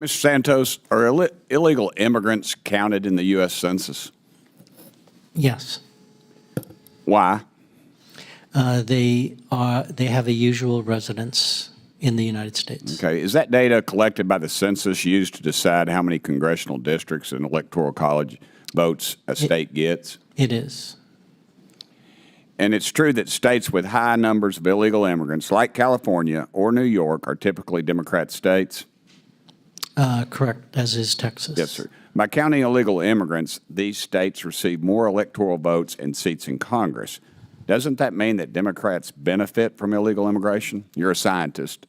Mr. Santos, are illegal immigrants counted in the U.S. Census? Yes. Why? They have a usual residence in the United States. Okay. Is that data collected by the census used to decide how many congressional districts and electoral college votes a state gets? It is. And it's true that states with high numbers of illegal immigrants, like California or New York, are typically Democrat states? Correct, as is Texas. Yes, sir. By counting illegal immigrants, these states receive more electoral votes and seats in Congress. Doesn't that mean that Democrats benefit from illegal immigration? You're a scientist.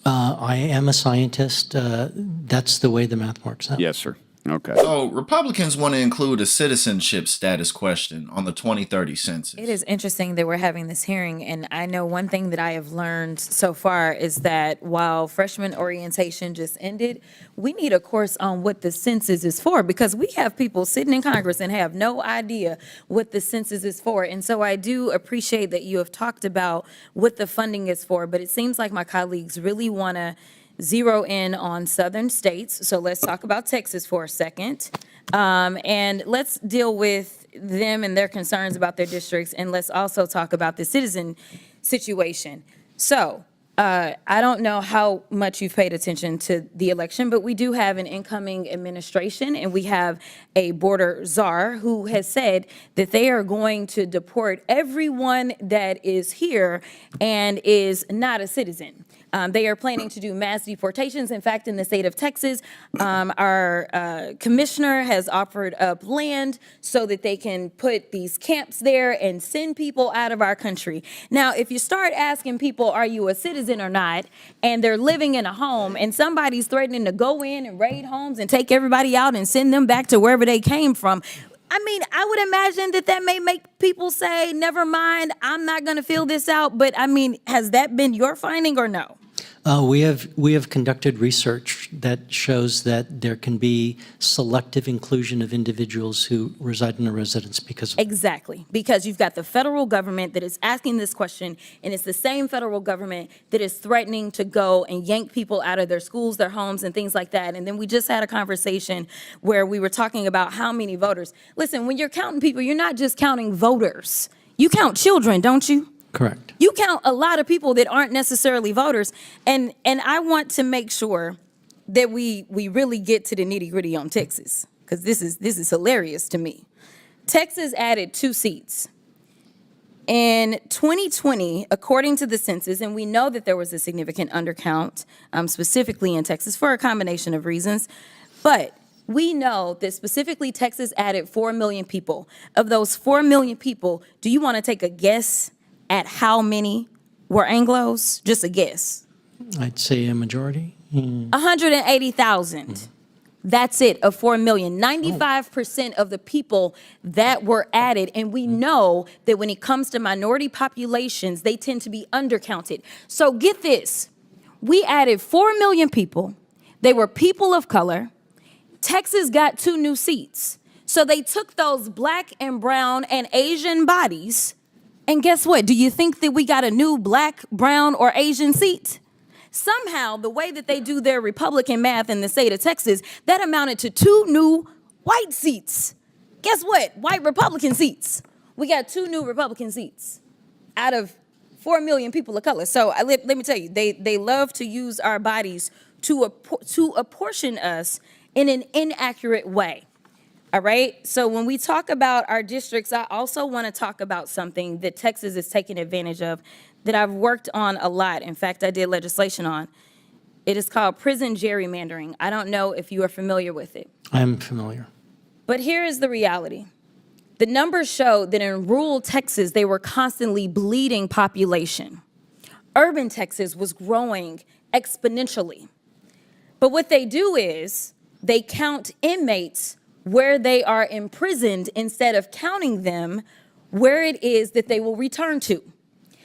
I am a scientist. That's the way the math works out. Yes, sir. Okay. So Republicans want to include a citizenship status question on the 2030 census. It is interesting that we're having this hearing, and I know one thing that I have learned so far is that while freshman orientation just ended, we need a course on what the census is for, because we have people sitting in Congress and have no idea what the census is for. And so I do appreciate that you have talked about what the funding is for, but it seems like my colleagues really want to zero in on southern states. So let's talk about Texas for a second. And let's deal with them and their concerns about their districts. And let's also talk about the citizen situation. So I don't know how much you've paid attention to the election, but we do have an incoming administration, and we have a border czar who has said that they are going to deport everyone that is here and is not a citizen. They are planning to do mass deportations. In fact, in the state of Texas, our commissioner has offered up land so that they can put these camps there and send people out of our country. Now, if you start asking people, are you a citizen or not, and they're living in a home and somebody's threatening to go in and raid homes and take everybody out and send them back to wherever they came from, I mean, I would imagine that may make people say, never mind, I'm not going to fill this out. But I mean, has that been your finding or no? We have conducted research that shows that there can be selective inclusion of individuals who reside in a residence because of Exactly, because you've got the federal government that is asking this question, and it's the same federal government that is threatening to go and yank people out of their schools, their homes, and things like that. And then we just had a conversation where we were talking about how many voters. Listen, when you're counting people, you're not just counting voters. You count children, don't you? Correct. You count a lot of people that aren't necessarily voters, and I want to make sure that we really get to the nitty-gritty on Texas, because this is hilarious to me. Texas added 2 seats. In 2020, according to the census, and we know that there was a significant undercount, specifically in Texas for a combination of reasons, but we know that specifically Texas added 4 million people. Of those 4 million people, do you want to take a guess at how many were Anglos? Just a guess. I'd say a majority. 180,000. That's it, of 4 million. 95% of the people that were added, and we know that when it comes to minority populations, they tend to be undercounted. So get this, we added 4 million people. They were people of color. Texas got 2 new seats. So they took those black and brown and Asian bodies, and guess what? Do you think that we got a new black, brown, or Asian seat? Somehow, the way that they do their Republican math in the state of Texas, that amounted to 2 new white seats. Guess what? White Republican seats. We got 2 new Republican seats out of 4 million people of color. So let me tell you, they love to use our bodies to apportion us in an inaccurate way. All right, so when we talk about our districts, I also want to talk about something that Texas is taking advantage of that I've worked on a lot. In fact, I did legislation on. It is called prison gerrymandering. I don't know if you are familiar with it. I'm familiar. But here is the reality. The numbers show that in rural Texas, they were constantly bleeding population. Urban Texas was growing exponentially. But what they do is they count inmates where they are imprisoned instead of counting them where it is that they will return to.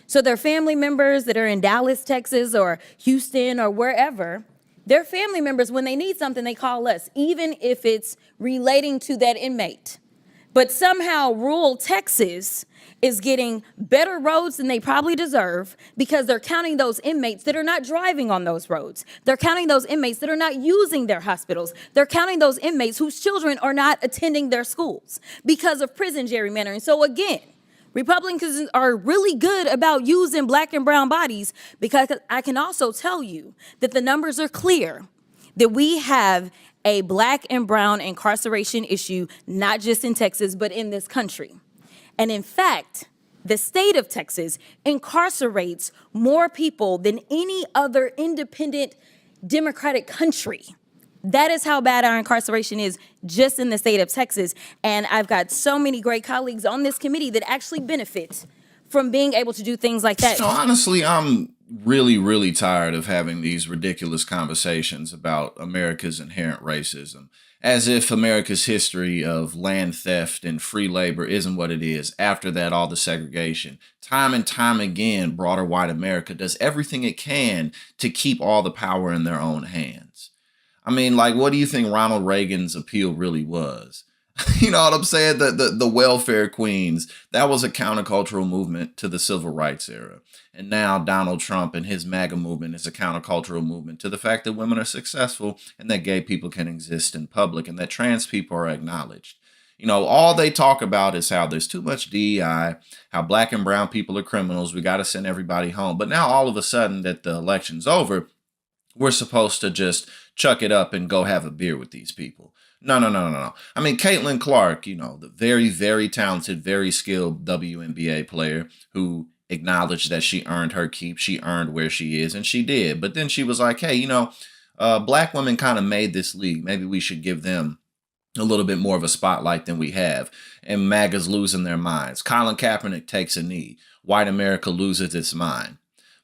So their family members that are in Dallas, Texas, or Houston, or wherever, their family members, when they need something, they call us, even if it's relating to that inmate. But somehow rural Texas is getting better roads than they probably deserve because they're counting those inmates that are not driving on those roads. They're counting those inmates that are not using their hospitals. They're counting those inmates whose children are not attending their schools because of prison gerrymandering. So again, Republicans are really good about using black and brown bodies, because I can also tell you that the numbers are clear that we have a black and brown incarceration issue, not just in Texas, but in this country. And in fact, the state of Texas incarcerates more people than any other independent democratic country. That is how bad our incarceration is just in the state of Texas. And I've got so many great colleagues on this committee that actually benefit from being able to do things like that. No, honestly, I'm really, really tired of having these ridiculous conversations about America's inherent racism, as if America's history of land theft and free labor isn't what it is. After that, all the segregation. Time and time again, broader white America does everything it can to keep all the power in their own hands. I mean, like, what do you think Ronald Reagan's appeal really was? You know what I'm saying? The welfare queens, that was a countercultural movement to the civil rights era. And now Donald Trump and his MAGA movement is a countercultural movement to the fact that women are successful and that gay people can exist in public and that trans people are acknowledged. You know, all they talk about is how there's too much DEI, how black and brown people are criminals. We got to send everybody home. But now all of a sudden that the election's over, we're supposed to just chuck it up and go have a beer with these people. No. I mean, Caitlin Clark, you know, the very, very talented, very skilled WNBA player who acknowledged that she earned her keep. She earned where she is, and she did. But then she was like, hey, you know, black women kind of made this league. Maybe we should give them a little bit more of a spotlight than we have. And MAGA's losing their minds. Colin Kaepernick takes a knee. White America loses its mind.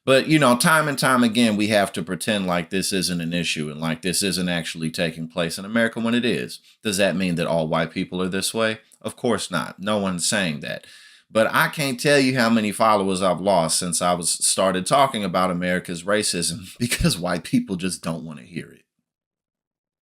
But, you know, time and time again, we have to pretend like this isn't an issue and like this isn't actually taking place in America when it is. Does that mean that all white people are this way? Of course not. No one's saying that. But I can't tell you how many followers I've lost since I started talking about America's racism because white people just don't want to hear it.